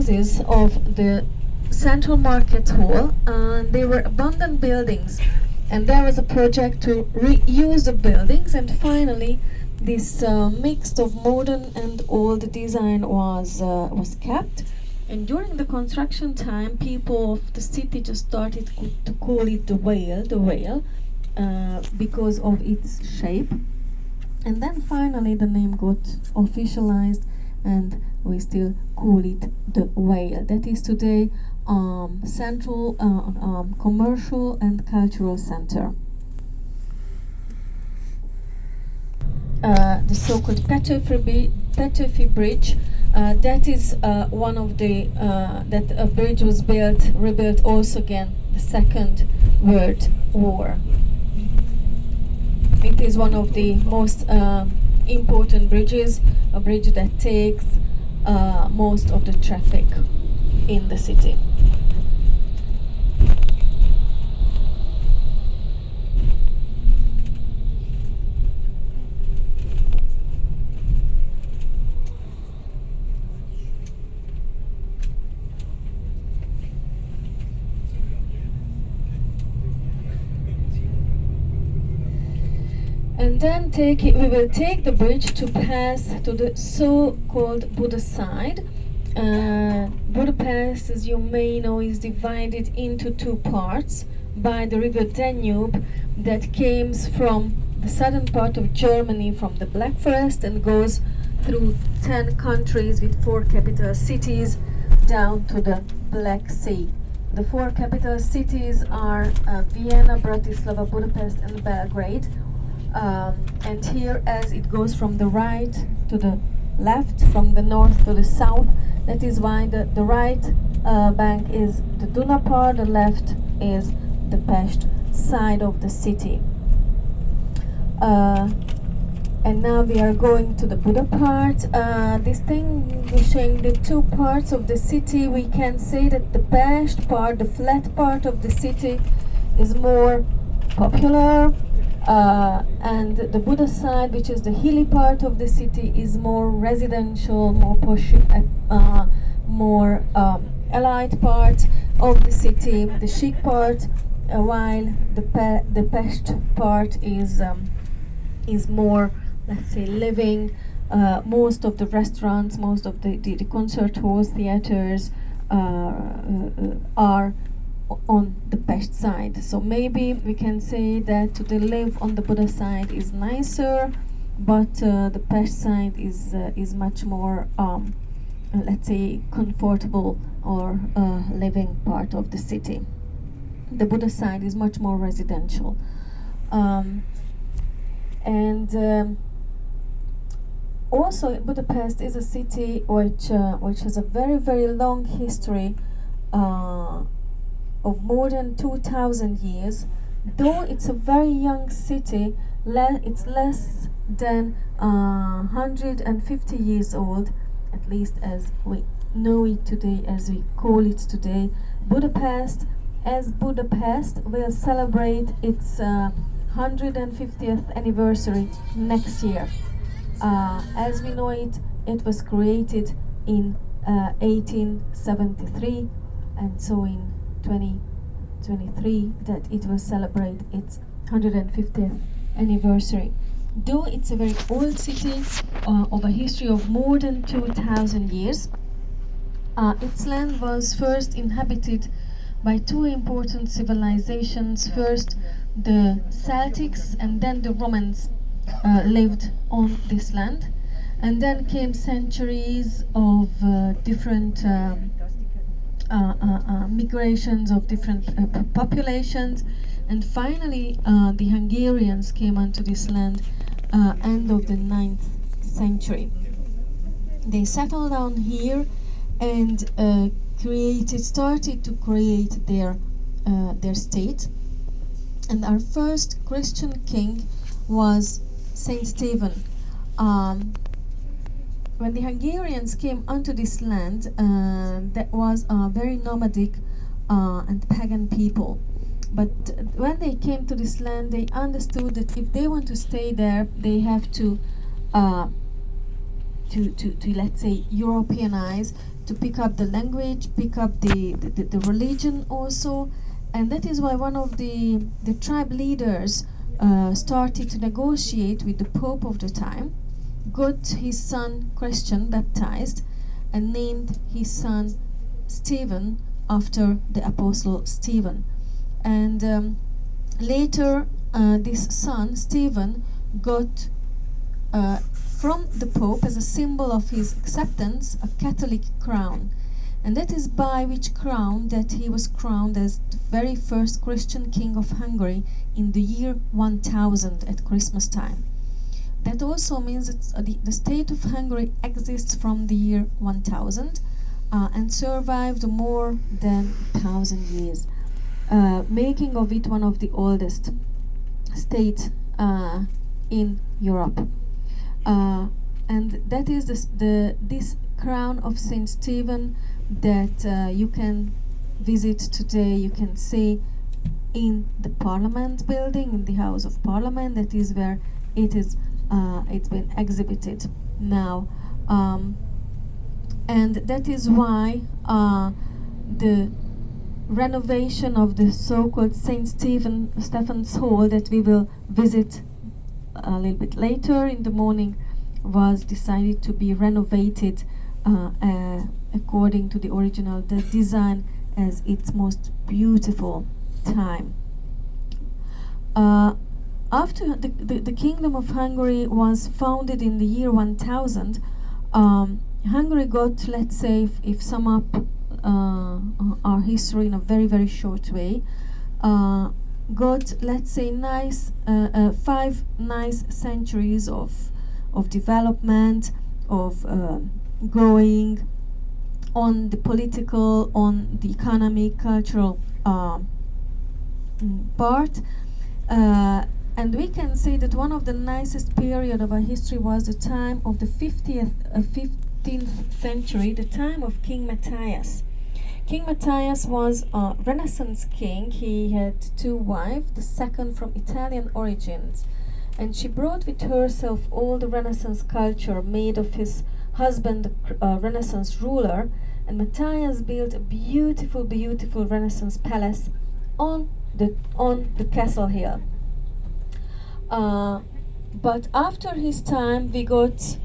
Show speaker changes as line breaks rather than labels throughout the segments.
houses of the Central Market Hall, and they were abandoned buildings. And there was a project to reuse the buildings, and finally, this mix of modern and old design was kept. And during the construction time, people of the city just started to call it the whale, because of its shape. And then finally the name got officialized, and we still call it the whale. That is today Central Commercial and Cultural Center. The so-called Petőfi Bridge. That is one of the that a bridge was rebuilt also again the Second World War. It is one of the most important bridges, a bridge that takes most of the traffic in the city. And then we will take the bridge to pass to the so-called Buda side. Budapest, as you may know, is divided into two parts by the river Danube that comes from the southern part of Germany, from the Black Forest, and goes through 10 countries with 4 capital cities down to the Black Sea. The 4 capital cities are Vienna, Bratislava, Budapest, and Belgrade. And here, as it goes from the right to the left, from the north to the south, that is why the right bank is the Duna part, the left is the Pest side of the city. And now we are going to the Buda part. Distinguishing the two parts of the city, we can say that the Pest part, the flat part of the city, is more popular. And the Buda side, which is the hilly part of the city, is more residential, more posh, more elite part of the city, the chic part, while the Pest part is more, let's say, living. Most of the restaurants, most of the concert halls, theaters are on the Pest side. So maybe we can say that to live on the Buda side is nicer, but the Pest side is much more, let's say, comfortable or living part of the city. The Buda side is much more residential, and also Budapest is a city which has a very, very long history of more than 2,000 years. Though it's a very young city, it's less than 150 years old, at least as we know it today, as we call it today. Budapest will celebrate its 150th anniversary next year. As we know it, it was created in 1873, and so in 2023 that it will celebrate its 150th anniversary. Though it's a very old city of a history of more than 2,000 years, its land was first inhabited by 2 important civilizations. First, the Celtics, and then the Romans lived on this land. And then came centuries of different migrations of different populations, and finally the Hungarians came onto this land end of the 9th century. They settled down here and started to create their state. And our first Christian king was Saint Stephen. When the Hungarians came onto this land, that was a very nomadic and pagan people. But when they came to this land, they understood that if they want to stay there, they have to let's say, Europeanize, to pick up the language, pick up the religion also. And that is why one of the tribe leaders started to negotiate with the Pope of the time, got his son Christian baptized, and named his son Stephen after the Apostle Stephen. And later, this son, Stephen, got from the Pope, as a symbol of his acceptance, a Catholic crown. And that is by which crown that he was crowned as the very first Christian king of Hungary in the year 1000 at Christmas time. That also means that the state of Hungary exists from the year 1000 and survived more than 1000 years, making of it one of the oldest states in Europe. And that is this crown of Saint Stephen that you can visit today. You can see in the Parliament building, in the House of Parliament. That is where it is. It's been exhibited now, and that is why the renovation of the so-called Saint Stephen's Hall that we will visit a little bit later in the morning was decided to be renovated according to the original design as its most beautiful time. After the Kingdom of Hungary was founded in the year 1000, Hungary got, let's say, if sum up our history in a very, very short way, got, let's say, 5 nice centuries of development, of growing on the political, on the economic, cultural part. And we can say that one of the nicest period of our history was the time of the 15th century, the time of King Matthias. King Matthias was a Renaissance king. He had 2 wives, the second from Italian origins, and she brought with herself all the Renaissance culture made of his husband, Renaissance ruler, and Matthias built a beautiful, beautiful Renaissance palace on the castle hill. But after his time, we got,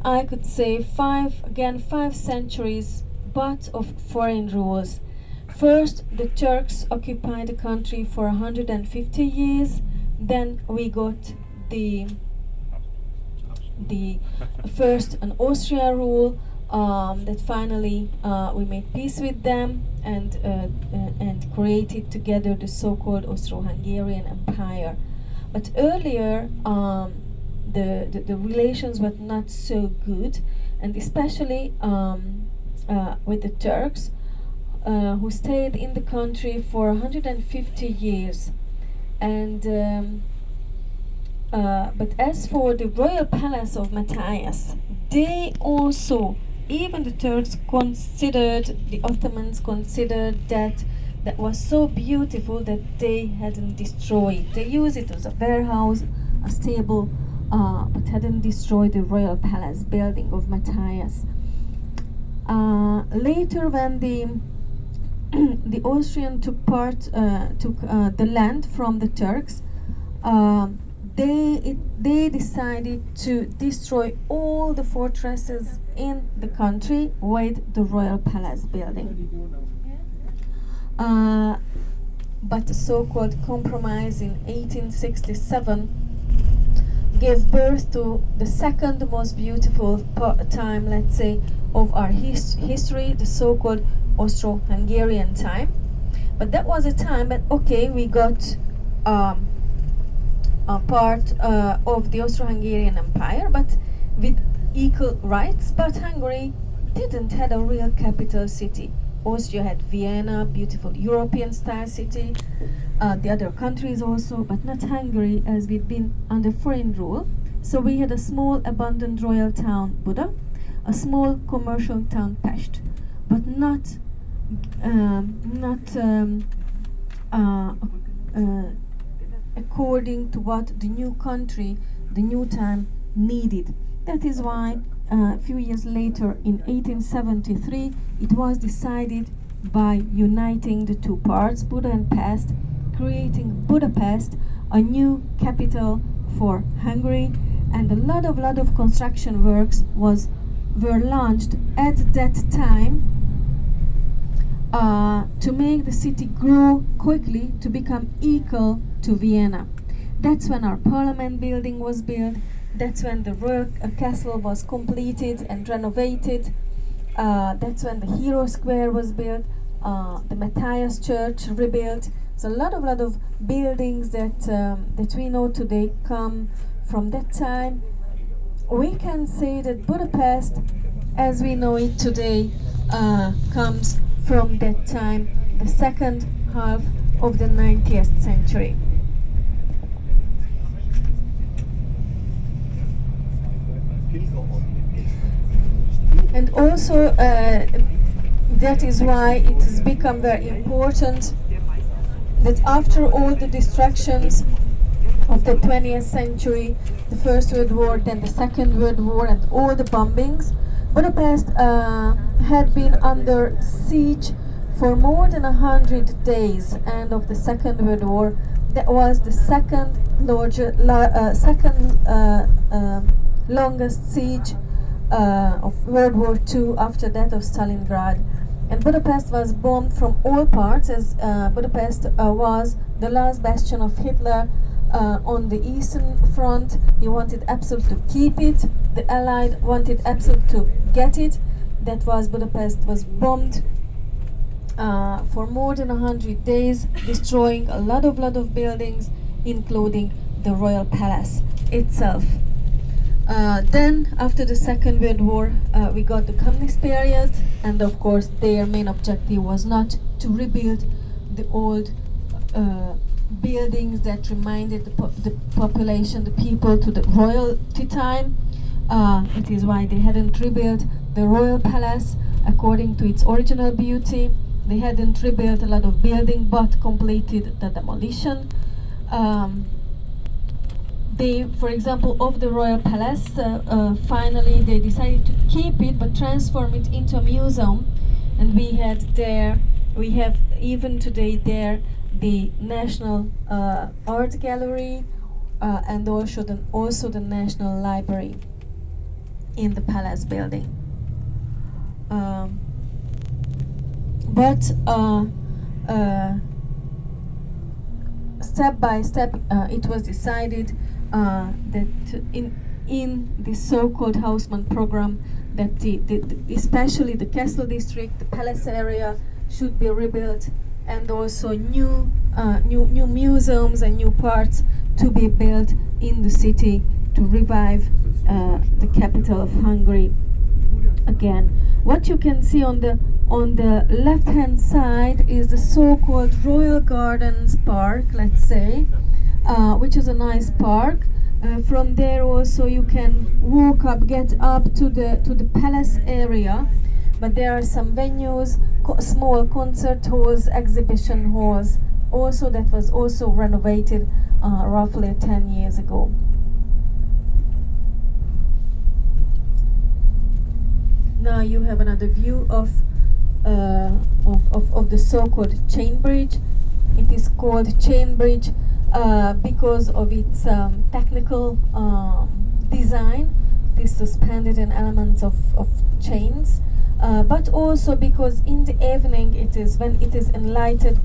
I could say, 5 centuries, but of foreign rules. First, the Turks occupied the country for 150 years. Then we got the first an Austria rule that finally we made peace with them and created together the so-called Austro-Hungarian Empire. But earlier, the relations were not so good, and especially with the Turks, who stayed in the country for 150 years. And but as for the royal palace of Matthias, they also, even the Turks considered, the Ottomans considered that was so beautiful that they hadn't destroyed it. They used it as a warehouse, a stable, but hadn't destroyed the royal palace building of Matthias. Later, when the Austrian took the land from the Turks, they decided to destroy all the fortresses in the country with the royal palace building. But the so-called compromise in 1867 gave birth to the second most beautiful time, let's say, of our history, the so-called Austro-Hungarian time. But that was a time that, okay, we got a part of the Austro-Hungarian Empire, but with equal rights, but Hungary didn't have a real capital city. Austria had Vienna, beautiful European-style city, the other countries also, but not Hungary, as we'd been under foreign rule. So we had a small abandoned royal town, Buda, a small commercial town, Pest, but not according to what the new country, the new time needed. That is why a few years later, in 1873, it was decided by uniting the two parts, Buda and Pest, creating Budapest, a new capital for Hungary, and a lot of construction works were launched at that time to make the city grow quickly to become equal to Vienna. That's when our parliament building was built. That's when the royal castle was completed and renovated. That's when the Hero Square was built. The Matthias Church rebuilt. So a lot of buildings that we know today come from that time. We can say that Budapest, as we know it today, comes from that time, the second half of the 19th century. And also, that is why it has become very important that after all the destructions of the 20th century, the First World War, then the Second World War, and all the bombings, Budapest had been under siege for more than 100 days. And of the Second World War, that was the second longest siege of World War II after that of Stalingrad. And Budapest was bombed from all parts, as Budapest was the last bastion of Hitler on the Eastern Front. He wanted absolutely to keep it. The Allied wanted absolutely to get it. That was Budapest was bombed for more than 100 days, destroying a lot of buildings, including the Royal Palace itself. Then, after the Second World War, we got the communist period, and of course their main objective was not to rebuild the old buildings that reminded the population, the people, to the royalty time. It is why they hadn't rebuilt the Royal Palace according to its original beauty. They hadn't rebuilt a lot of building, but completed the demolition. For example, of the Royal Palace, finally they decided to keep it but transform it into a museum, and we have even today there the National Art Gallery and also the National Library in the Palace building. Step by step, it was decided that in the so-called Haussmann program, that especially the Castle district, the Palace area, should be rebuilt, and also new museums and new parts to be built in the city to revive the capital of Hungary again. What you can see on the left-hand side is the so-called Royal Gardens Park, let's say, which is a nice park. From there also you can walk up, get up to the palace area, but there are some venues, small concert halls, exhibition halls, also that was also renovated roughly 10 years ago. Now you have another view of the so-called chain bridge. It is called chain bridge because of its technical design, this suspended in elements of chains, but also because in the evening when it is enlightened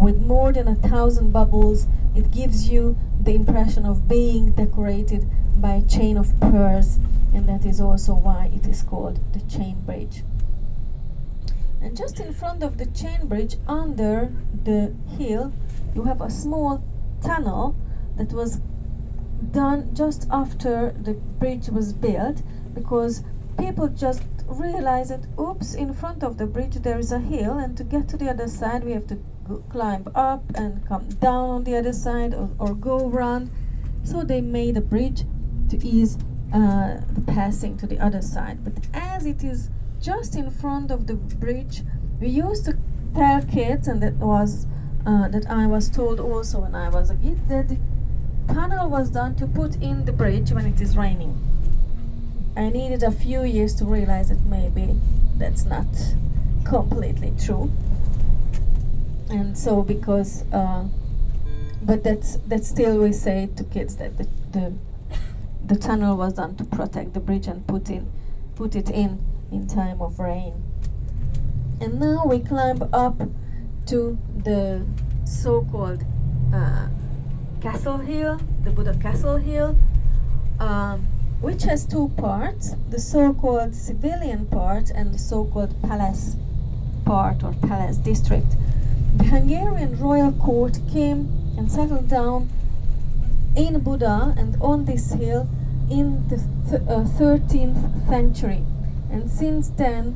with more than 1,000 bubbles, it gives you the impression of being decorated by a chain of pearls, and that is also why it is called the chain bridge. And just in front of the chain bridge, under the hill, you have a small tunnel that was done just after the bridge was built, because people just realized that, oops, in front of the bridge there is a hill, and to get to the other side we have to climb up and come down on the other side, or go around. So they made a bridge to ease the passing to the other side. But as it is just in front of the bridge, we used to tell kids, and that I was told also when I was a kid, that the tunnel was done to put in the bridge when it is raining. I needed a few years to realize that maybe that's not completely true. And so because but that's still we say to kids that the tunnel was done to protect the bridge and put it in time of rain. And now we climb up to the so-called Castle Hill, the Buda Castle Hill, which has two parts, the so-called civilian part and the so-called palace part or palace district. The Hungarian royal court came and settled down in Buda and on this hill in the 13th century. And since then,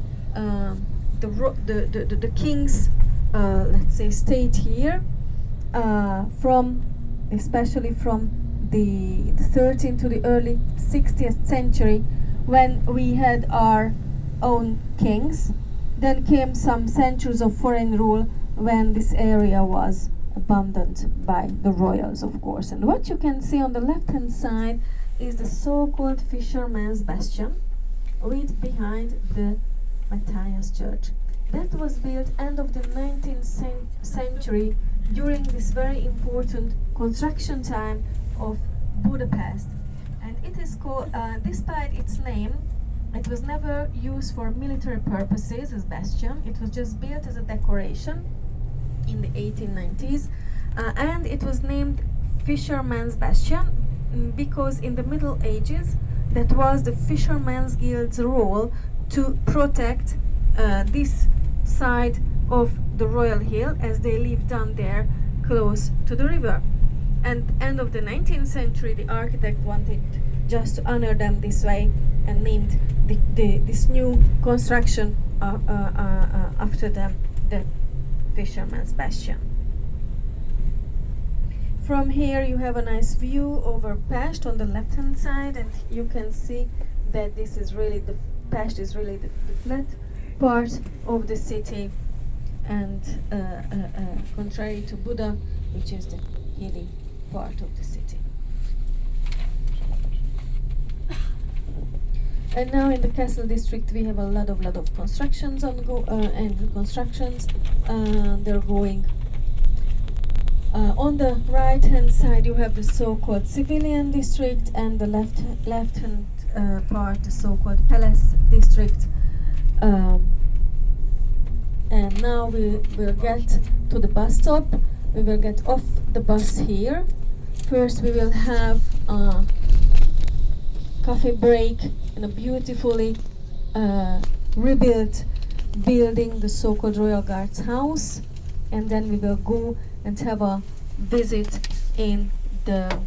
the kings, let's say, stayed here especially from the 13th to the early 60th century, when we had our own kings. Then came some centuries of foreign rule when this area was abandoned by the royals, of course. And what you can see on the left-hand side is the so-called Fisherman's Bastion, with behind the Matthias Church. That was built end of the 19th century during this very important construction time of Budapest. And it is called, despite its name, it was never used for military purposes as bastion. It was just built as a decoration in the 1890s. And it was named Fisherman's Bastion because in the Middle Ages, that was the Fishermen's Guild's role to protect this side of the Royal Hill, as they lived down there close to the river. And end of the 19th century, the architect wanted just to honor them this way and named this new construction after them, the Fisherman's Bastion. From here you have a nice view over Pest on the left hand side, and you can see that this is really Pest is really the flat part of the city, and contrary to Buda, which is the hilly part of the city. And now in the castle district we have a lot of constructions and reconstructions. They're going. On the right hand side you have the so-called civilian district, and the left hand part the so-called palace district. And now we will get to the bus stop. We will get off the bus here. First we will have a coffee break in a beautifully rebuilt building, the so-called Royal Guards House, and then we will go and have a visit in the